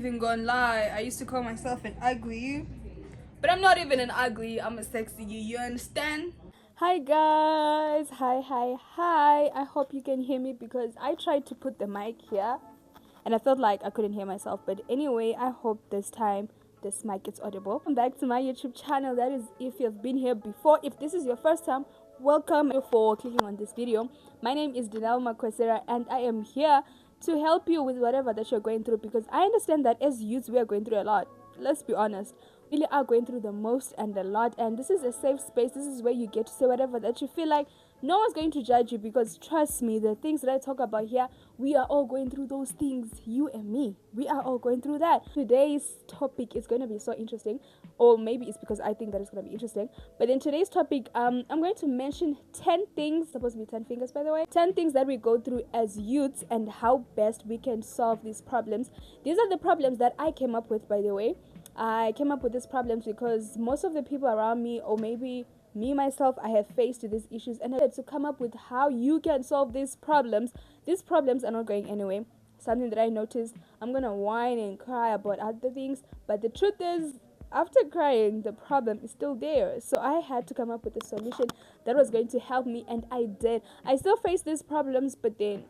Even gonna lie, I used to call myself an ugly, but I'm not even an ugly. I'm a sexy you. You understand? Hi guys, hi. I hope you can hear me because I tried to put the mic here and I felt like I couldn't hear myself. But anyway, I hope this time this mic is audible. Welcome back to my YouTube channel. That is, if you've been here before. If this is your first time, welcome for clicking on this video. My name is Dinal Makwesera and I am here to help you with whatever that you're going through, because I understand that as youths we are going through a lot. Let's be honest, really are going through the most and a lot, and this is a safe space. This is where you get to say whatever that you feel like. No one's going to judge you, because trust me, the things that I talk about here, we are all going through those things. You and me, we are all going through that. Today's topic is going to be so interesting, or maybe it's because I think that it's going to be interesting. But in today's topic, I'm going to mention 10 things, supposed to be 10 fingers by the way, 10 things that we go through as youths and how best we can solve these problems. These are the problems that I came up with, by the way. I came up with these problems because most of the people around me, or maybe me myself, I have faced these issues, and I had to come up with how you can solve these problems. These problems are not going anywhere. Something that I noticed, I'm gonna whine and cry about other things, but the truth is, after crying, the problem is still there. So I had to come up with a solution that was going to help me, and I did. I still face these problems, but then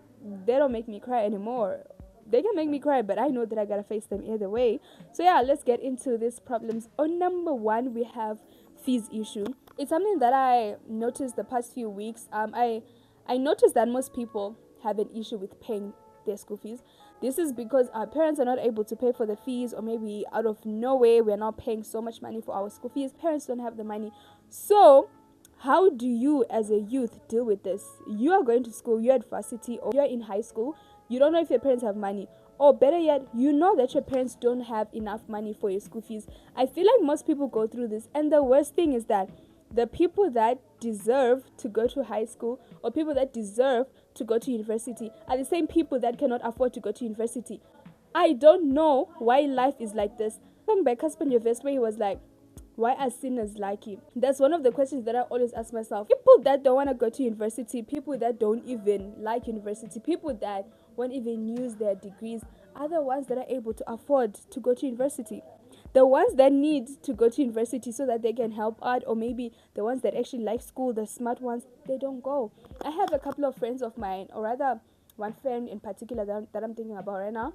they don't make me cry anymore. They can make me cry, but I know that I gotta face them either way. So yeah, let's get into these problems. On number one, we have fees issue. It's something that I noticed the past few weeks. I noticed that most people have an issue with paying their school fees. This is because our parents are not able to pay for the fees, or maybe out of nowhere we're not paying so much money for our school fees. Parents don't have the money. So how do you as a youth deal with this? You are going to school, you're at varsity, or you're in high school. You don't know if your parents have money, or better yet, you know that your parents don't have enough money for your school fees. I feel like most people go through this, and the worst thing is that the people that deserve to go to high school, or people that deserve to go to university, are the same people that cannot afford to go to university. I don't know why life is like this. Song by Casper Nyovest, where he was like, why are sinners like him? That's one of the questions that I always ask myself. People that don't want to go to university, people that don't even like university, people that won't even use their degrees, are the ones that are able to afford to go to university. The ones that need to go to university so that they can help out, or maybe the ones that actually like school, the smart ones, they don't go. I have a couple of friends of mine, or rather one friend in particular that I'm thinking about right now.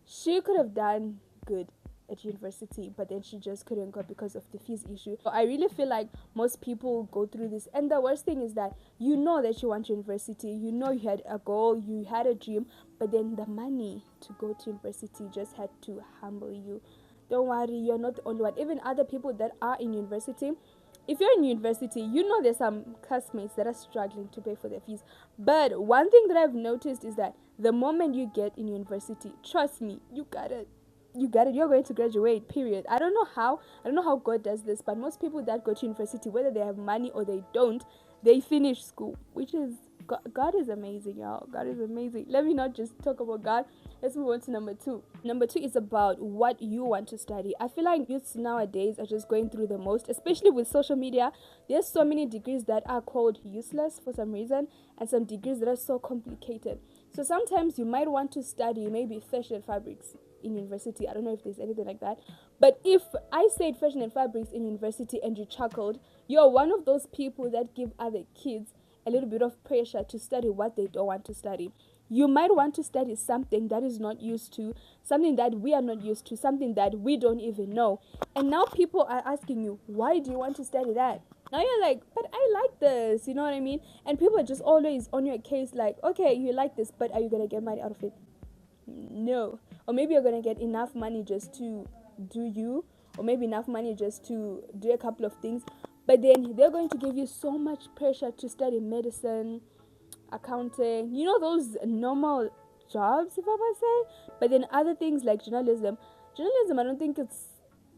She could have done good at university, but then she just couldn't go because of the fees issue. So I really feel like most people go through this, and the worst thing is that you know that you want university, you know you had a goal, you had a dream, but then the money to go to university just had to humble you. Don't worry, you're not the only one. Even other people that are in university, if you're in university, you know there's some classmates that are struggling to pay for their fees. But one thing that I've noticed is that the moment you get in university, trust me, you got it. You got it. You're going to graduate, period. I don't know how God does this, but most people that go to university, whether they have money or they don't, they finish school, which is God is amazing, y'all. God is amazing. Let me not just talk about God. Let's move on to number two. Number two is about what you want to study. I feel like youths nowadays are just going through the most, especially with social media. There's so many degrees that are called useless for some reason, and some degrees that are so complicated. So sometimes you might want to study maybe fashion and fabrics in university. I don't know if there's anything like that. But if I said fashion and fabrics in university and you chuckled, you're one of those people that give other kids a little bit of pressure to study what they don't want to study. You might want to study something that is not used to, something that we are not used to, something that we don't even know. And now people are asking you, why do you want to study that? Now you're like, but I like this, you know what I mean? And people are just always on your case like, okay, you like this, but are you going to get money out of it? No. Or maybe you're going to get enough money just to do you, or maybe enough money just to do a couple of things, but then they're going to give you so much pressure to study medicine, accounting, you know, those normal jobs, if I must say. But then other things like journalism, I don't think it's,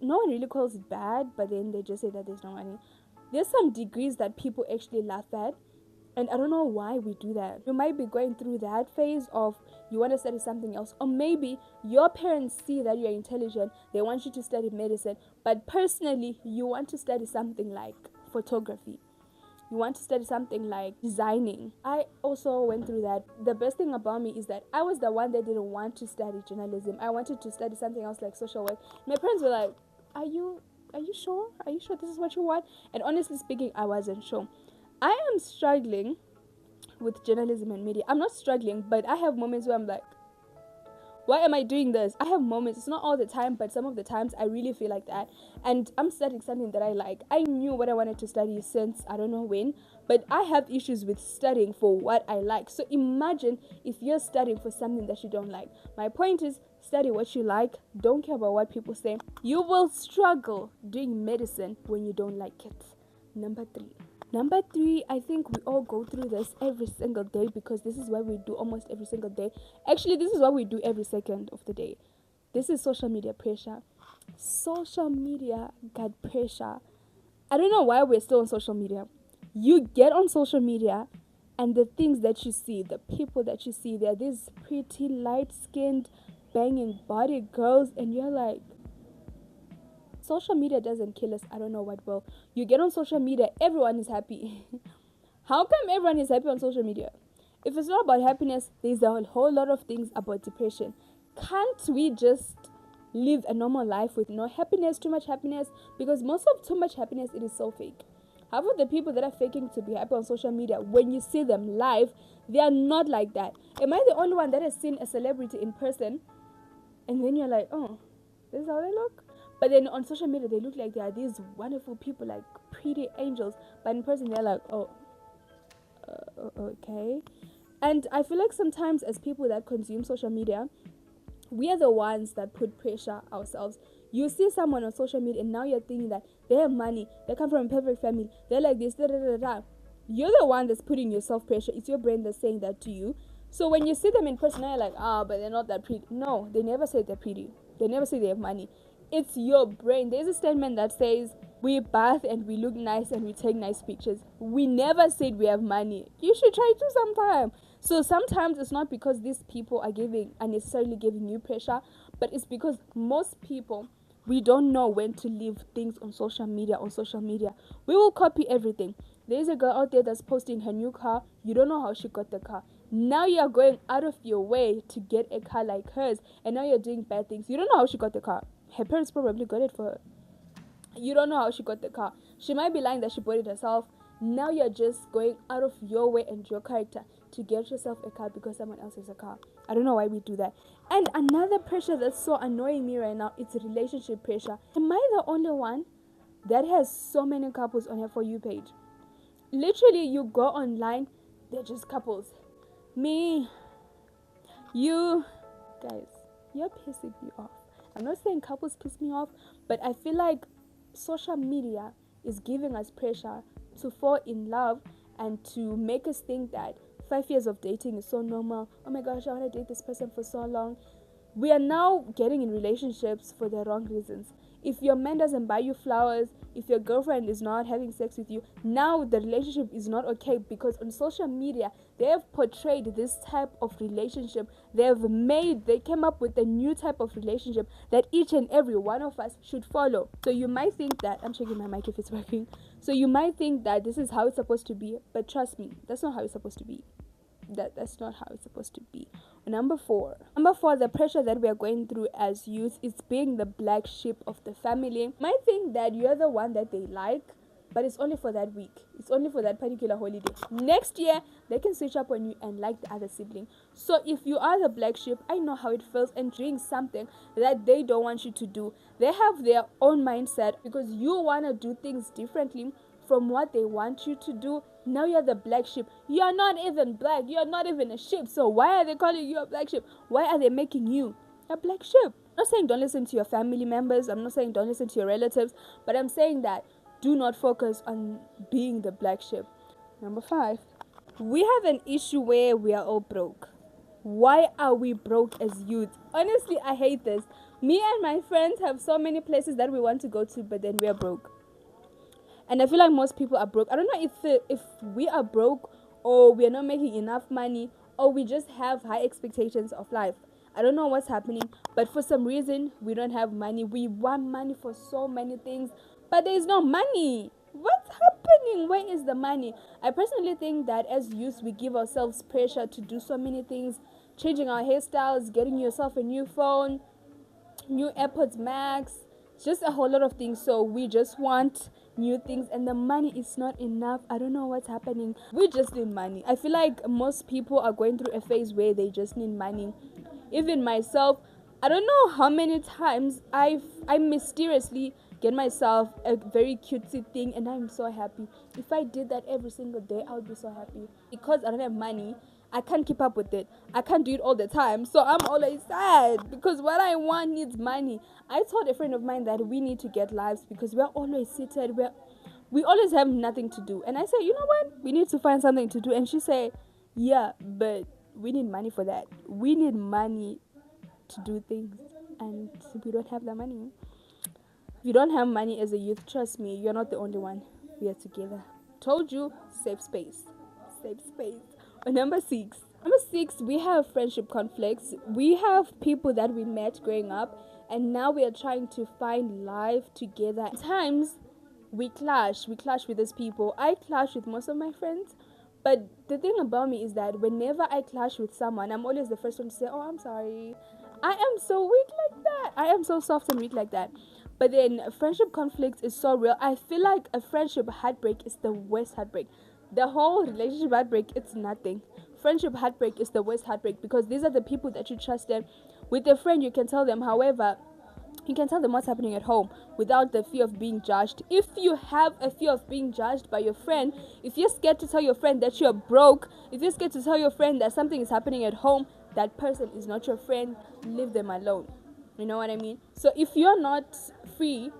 no one really calls it bad, but then they just say that there's no money. There's some degrees that people actually laugh at, and I don't know why we do that. You might be going through that phase of you want to study something else, or maybe your parents see that you're intelligent, they want you to study medicine, but personally you want to study something like photography. you want to study something like designing. I also went through that. The best thing about me is that I was the one that didn't want to study journalism. I wanted to study something else like social work. My parents were like, are you sure? Are you sure this is what you want? And honestly speaking, I wasn't sure. I am struggling with journalism and media. I'm not struggling, but I have moments where I'm like, why am I doing this? I have moments, it's not all the time, but some of the times I really feel like that. And I'm studying something that I like. I knew what I wanted to study since I don't know when, but I have issues with studying for what I like. So imagine if you're studying for something that you don't like. My point is, study what you like, don't care about what people say. You will struggle doing medicine when you don't like it. Number three, I think we all go through this every single day because this is what we do almost every single day. Actually, this is what we do every second of the day. This is social media pressure. Social media got pressure. I don't know why we're still on social media. You get on social media and the things that you see, the people that you see, they're these pretty light-skinned, banging body girls, and you're like, social media doesn't kill us. I don't know what will. You get on social media, everyone is happy. How come everyone is happy on social media? If it's not about happiness, there's a whole lot of things about depression. Can't we just live a normal life with no happiness, too much happiness? Because most of too much happiness, it is so fake. Half of the people that are faking to be happy on social media, when you see them live, they are not like that. Am I the only one that has seen a celebrity in person? And then you're like, oh, this is how they look? But then on social media, they look like they are these wonderful people, like pretty angels. But in person, they're like, oh, okay. And I feel like sometimes as people that consume social media, we are the ones that put pressure ourselves. You see someone on social media and now you're thinking that they have money, they come from a perfect family, they're like this, da da da da. You're the one that's putting yourself pressure. It's your brain that's saying that to you. So when you see them in person, you're like, but they're not that pretty. No, they never say they're pretty. They never say they have money. It's your brain. There's a statement that says, we bath and we look nice and we take nice pictures. We never said we have money. You should try to sometime. So sometimes it's not because these people are necessarily giving you pressure, but it's because most people, we don't know when to leave things on social media. We will copy everything. There's a girl out there that's posting her new car. You don't know how she got the car. Now you're going out of your way to get a car like hers, and now you're doing bad things. You don't know how she got the car. Her parents probably got it for her. You don't know how she got the car. She might be lying that she bought it herself. Now you're just going out of your way and your character to get yourself a car because someone else has a car. I don't know why we do that. And another pressure that's so annoying me right now, it's relationship pressure. Am I the only one that has so many couples on her For You page? Literally, you go online, they're just couples. Me, you, guys, you're pissing me off. I'm not saying couples piss me off, but I feel like social media is giving us pressure to fall in love and to make us think that 5 years of dating is so normal. Oh my gosh, I want to date this person for so long. We are now getting in relationships for the wrong reasons. If your man doesn't buy you flowers, if your girlfriend is not having sex with you, now the relationship is not okay, because on social media, they have portrayed this type of relationship. They came up with a new type of relationship that each and every one of us should follow. So you might think that, I'm checking my mic if it's working. So you might think that this is how it's supposed to be, but trust me, that's not how it's supposed to be. That's not how it's supposed to be. Number four, the pressure that we are going through as youth is being the black sheep of the family. You might think that you're the one that they like, but it's only for that week. It's only for that particular holiday. Next year, they can switch up on you and like the other sibling. So if you are the black sheep, I know how it feels, and doing something that they don't want you to do. They have their own mindset because you want to do things differently from what they want you to do. Now you're the black sheep. You're not even black. You're not even a sheep. So why are they calling you a black sheep? Why are they making you a black sheep? I'm not saying don't listen to your family members. I'm not saying don't listen to your relatives. But I'm saying that do not focus on being the black sheep. Number 5, we have an issue where we are all broke. Why are we broke as youth? Honestly, I hate this. Me and my friends have so many places that we want to go to, but then we are broke. And I feel like most people are broke. I don't know if we are broke, or we are not making enough money, or we just have high expectations of life. I don't know what's happening, but for some reason, we don't have money. We want money for so many things, but there is no money. What's happening? Where is the money? I personally think that as youth, we give ourselves pressure to do so many things, changing our hairstyles, getting yourself a new phone, new AirPods Max, just a whole lot of things. So we just want new things, and the money is not enough. I don't know what's happening. We just need money. I feel like most people are going through a phase where they just need money. Even myself, I don't know how many times I mysteriously get myself a very cutesy thing, and I'm so happy. If I did that every single day, I would be so happy. Because I don't have money, I can't keep up with it. I can't do it all the time. So I'm always sad because what I want needs money. I told a friend of mine that we need to get lives because we're always seated. We always have nothing to do. And I said, you know what? We need to find something to do. And she said, yeah, but we need money for that. We need money to do things. And we don't have the money. If you don't have money as a youth, trust me, you're not the only one. We are together. Told you, safe space. Safe space. Number 6. Number 6, we have friendship conflicts. We have people that we met growing up, and now we are trying to find life together. At times, we clash. We clash with these people. I clash with most of my friends. But the thing about me is that whenever I clash with someone, I'm always the first one to say, oh, I'm sorry. I am so weak like that. I am so soft and weak like that. But then friendship conflict is so real. I feel like a friendship heartbreak is the worst heartbreak. The whole relationship heartbreak, it's nothing. Friendship heartbreak is the worst heartbreak because these are the people that you trusted. With a friend, you can tell them, however, you can tell them what's happening at home without the fear of being judged. If you have a fear of being judged by your friend, if you're scared to tell your friend that you're broke, if you're scared to tell your friend that something is happening at home, that person is not your friend. Leave them alone. You know what I mean? So if you're not free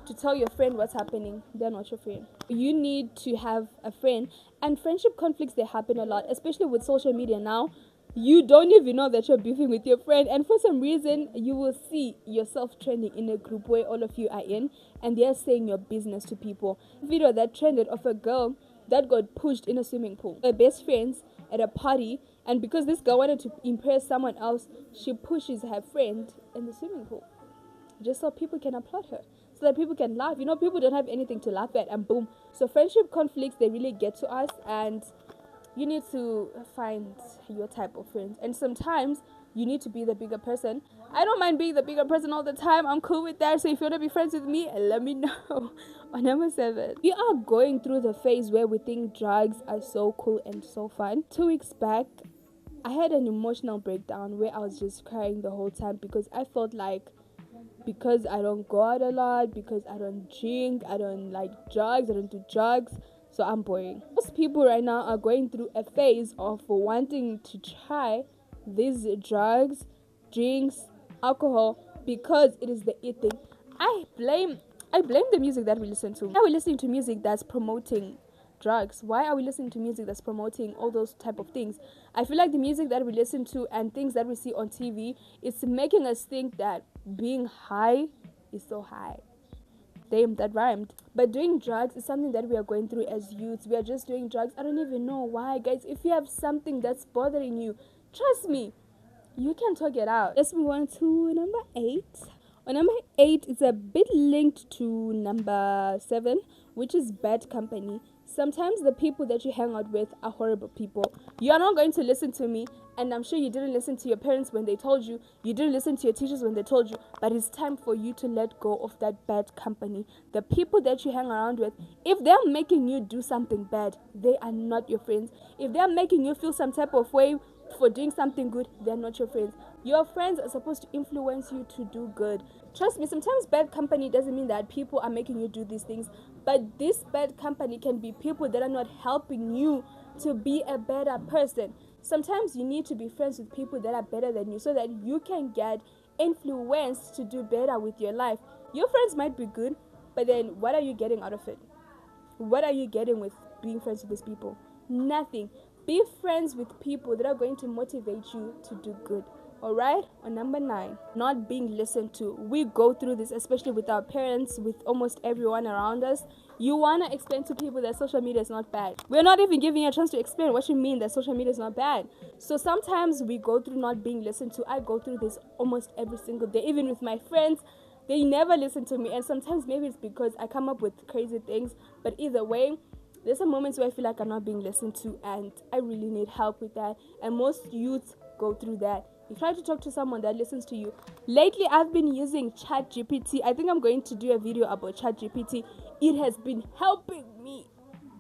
to tell your friend what's happening, they're not your friend. You need to have a friend. And friendship conflicts, they happen a lot, especially with social media now. You don't even know that you're beefing with your friend, and for some reason you will see yourself trending in a group where all of you are in, and they're saying your business to people. Video that trended of a girl that got pushed in a swimming pool. Her best friends at a party, and because this girl wanted to impress someone else, she pushes her friend in the swimming pool just so people can applaud her, so that people can laugh. You know, people don't have anything to laugh at, and boom. So friendship conflicts, they really get to us, and you need to find your type of friends. And sometimes you need to be the bigger person. I don't mind being the bigger person all the time. I'm cool with that. So if you want to be friends with me, let me know. On number 7, we are going through the phase where we think drugs are so cool and so fun. 2 weeks back, I had an emotional breakdown where I was just crying the whole time because I felt like, because I don't go out a lot, because I don't drink, I don't like drugs, I don't do drugs, so I'm boring. Most people right now are going through a phase of wanting to try these drugs, drinks, alcohol, because it is the it thing. I blame the music that we listen to. Why are we listening to music that's promoting drugs? Why are we listening to music that's promoting all those type of things? I feel like the music that we listen to and things that we see on TV, it's making us think that being high is so high. Damn, that rhymed. But doing drugs is something that we are going through as youths. We are just doing drugs. I don't even know why, guys. If you have something that's bothering you, trust me, you can talk it out. Let's move on to number 8. On number 8, it's a bit linked to number 7, which is bad company. Sometimes the people that you hang out with are horrible people. You are not going to listen to me, and I'm sure you didn't listen to your parents when they told you. You didn't listen to your teachers when they told you. But it's time for you to let go of that bad company. The people that you hang around with, if they're making you do something bad, they are not your friends. If they're making you feel some type of way for doing something good, they're not your friends. Your friends are supposed to influence you to do good. Trust me, sometimes bad company doesn't mean that people are making you do these things, but this bad company can be people that are not helping you to be a better person. Sometimes you need to be friends with people that are better than you so that you can get influenced to do better with your life. Your friends might be good, but then what are you getting out of it? What are you getting with being friends with these people? Nothing. Be friends with people that are going to motivate you to do good. Alright? On number 9, not being listened to. We go through this, especially with our parents, with almost everyone around us. You want to explain to people that social media is not bad. We're not even giving you a chance to explain what you mean that social media is not bad. So sometimes we go through not being listened to. I go through this almost every single day. Even with my friends, They never listen to me, and sometimes maybe it's because I come up with crazy things, but either way, there's some moments where I feel like I'm not being listened to, and I really need help with that. And most youths go through that. You try to talk to someone that listens to you. Lately, I've been using ChatGPT. I think I'm going to do a video about ChatGPT. It has been helping me.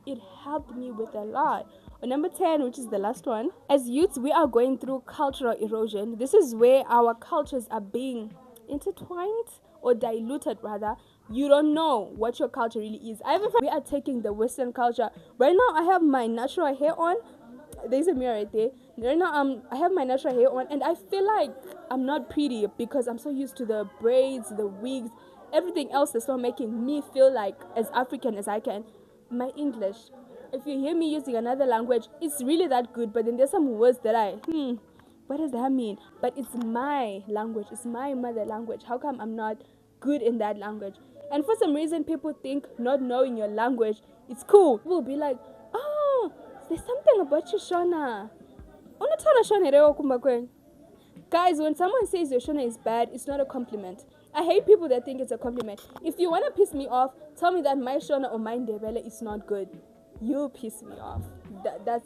It helped me with a lot. Number 10, which is the last one. As youths, we are going through cultural erosion. This is where our cultures are being intertwined or diluted, rather. You don't know what your culture really is. We are taking the Western culture. Right now, I have my natural hair on. There's a mirror right there. Right now, I have my natural hair on, and I feel like I'm not pretty because I'm so used to the braids, the wigs, everything else that's not making me feel like as African as I can. My English, if you hear me using another language, it's really that good, but then there's some words that what does that mean? But it's my language, it's my mother language. How come I'm not good in that language? And for some reason, people think not knowing your language, it's cool. People will be like, oh, there's something about you, Shona. Guys, when someone says your Shona is bad, it's not a compliment. I hate people that think it's a compliment. If you want to piss me off, tell me that my Shona or my Ndebele is not good. You piss me off.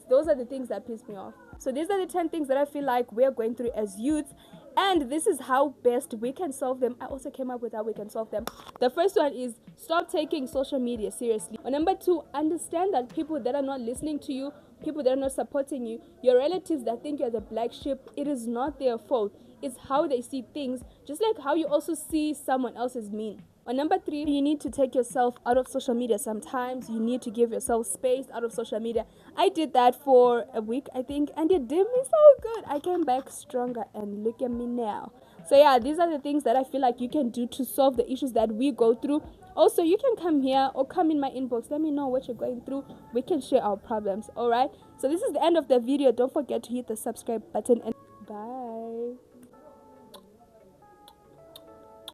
Those are the things that piss me off. So these are the 10 things that I feel like we're going through as youths, and this is how best we can solve them. I also came up with how we can solve them. The first one is stop taking social media seriously. Or number 2, understand that people that are not listening to you, people that are not supporting you, your relatives that think you're the black sheep, it is not their fault. It's how they see things, just like how you also see someone else's mean. Or number 3, you need to take yourself out of social media. Sometimes you need to give yourself space out of social media. I did that for a week, I think, and it did me so good. I came back stronger, and look at me now. So yeah, these are the things that I feel like you can do to solve the issues that we go through. Also, you can come here or come in my inbox. Let me know what you're going through. We can share our problems, all right? So this is the end of the video. Don't forget to hit the subscribe button and